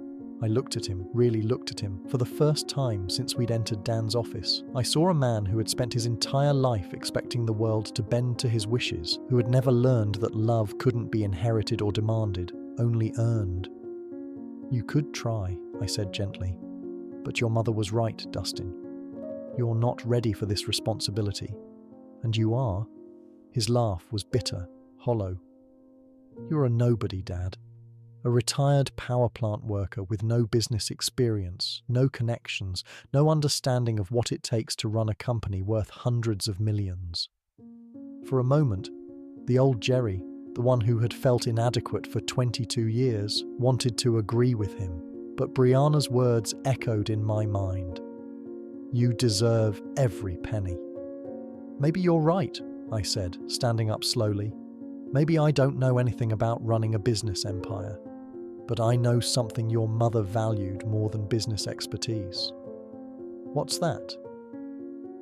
I looked at him, really looked at him. For the first time since we'd entered Dan's office, I saw a man who had spent his entire life expecting the world to bend to his wishes, who had never learned that love couldn't be inherited or demanded, only earned. "You could try," I said gently. "But your mother was right, Dustin. You're not ready for this responsibility. And you are." His laugh was bitter, hollow. "You're a nobody, Dad. A retired power plant worker with no business experience, no connections, no understanding of what it takes to run a company worth hundreds of millions." For a moment, the old Jerry, the one who had felt inadequate for 22 years, wanted to agree with him. But Brianna's words echoed in my mind. "You deserve every penny." "Maybe you're right," I said, standing up slowly. "Maybe I don't know anything about running a business empire. But I know something your mother valued more than business expertise." "What's that?"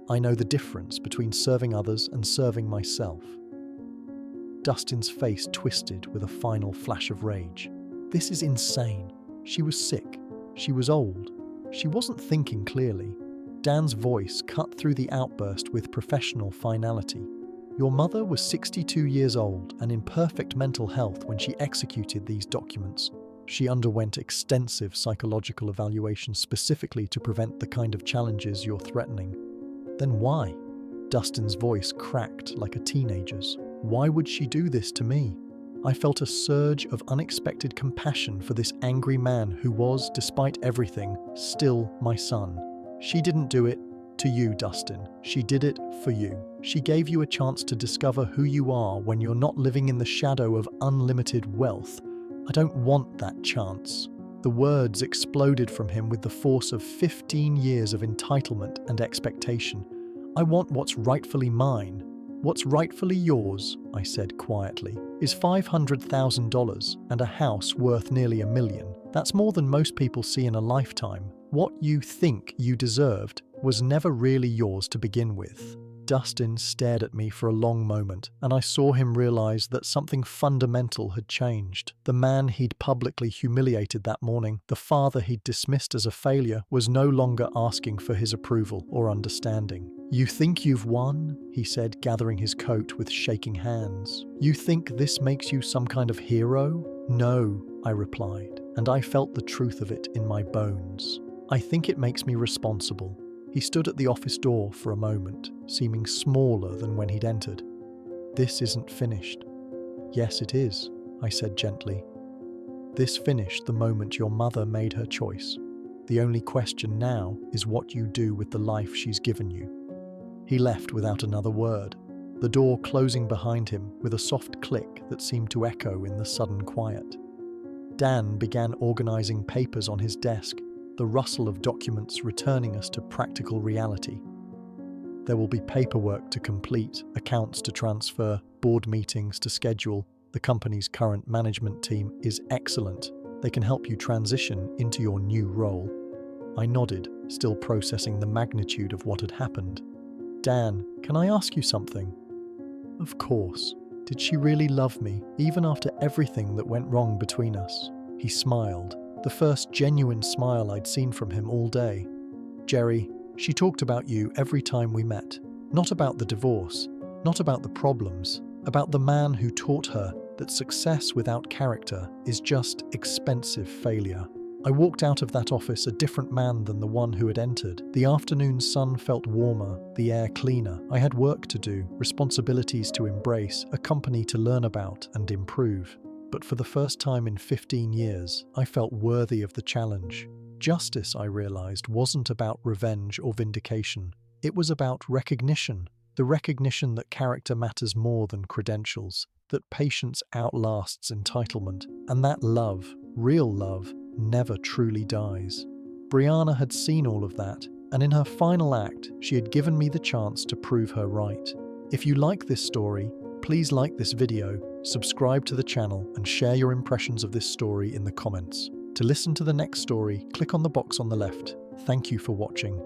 "I know the difference between serving others and serving myself." Dustin's face twisted with a final flash of rage. "This is insane. She was sick. She was old. She wasn't thinking clearly. Dan's voice cut through the outburst with professional finality. Your mother was 62 years old and in perfect mental health when she executed these documents. She underwent extensive psychological evaluation specifically to prevent the kind of challenges you're threatening. Then why? Dustin's voice cracked like a teenager's. Why would she do this to me? I felt a surge of unexpected compassion for this angry man who was, despite everything, still my son. She didn't do it to you, Dustin. She did it for you. She gave you a chance to discover who you are when you're not living in the shadow of unlimited wealth. I don't want that chance. The words exploded from him with the force of 15 years of entitlement and expectation. I want what's rightfully mine. What's rightfully yours, I said quietly, is $500,000 and a house worth nearly $1 million. That's more than most people see in a lifetime. What you think you deserved was never really yours to begin with. Dustin stared at me for a long moment, and I saw him realize that something fundamental had changed. The man he'd publicly humiliated that morning, the father he'd dismissed as a failure, was no longer asking for his approval or understanding. You think you've won? He said, gathering his coat with shaking hands. You think this makes you some kind of hero? No, I replied, and I felt the truth of it in my bones. I think it makes me responsible. He stood at the office door for a moment, seeming smaller than when he'd entered. This isn't finished. Yes, it is, I said gently. This finished the moment your mother made her choice. The only question now is what you do with the life she's given you. He left without another word, the door closing behind him with a soft click that seemed to echo in the sudden quiet. Dan began organizing papers on his desk, the rustle of documents returning us to practical reality. There will be paperwork to complete, accounts to transfer, board meetings to schedule. The company's current management team is excellent. They can help you transition into your new role. I nodded, still processing the magnitude of what had happened. Dan, can I ask you something? Of course. Did she really love me, even after everything that went wrong between us? He smiled. The first genuine smile I'd seen from him all day. Jerry, she talked about you every time we met. Not about the divorce, not about the problems, about the man who taught her that success without character is just expensive failure. I walked out of that office a different man than the one who had entered. The afternoon sun felt warmer, the air cleaner. I had work to do, responsibilities to embrace, a company to learn about and improve. But for the first time in 15 years, I felt worthy of the challenge. Justice, I realized, wasn't about revenge or vindication. It was about recognition. The recognition that character matters more than credentials, that patience outlasts entitlement, and that love, real love, never truly dies. Brianna had seen all of that, and in her final act, she had given me the chance to prove her right. If you like this story, please like this video, subscribe to the channel, and share your impressions of this story in the comments. To listen to the next story, click on the box on the left. Thank you for watching.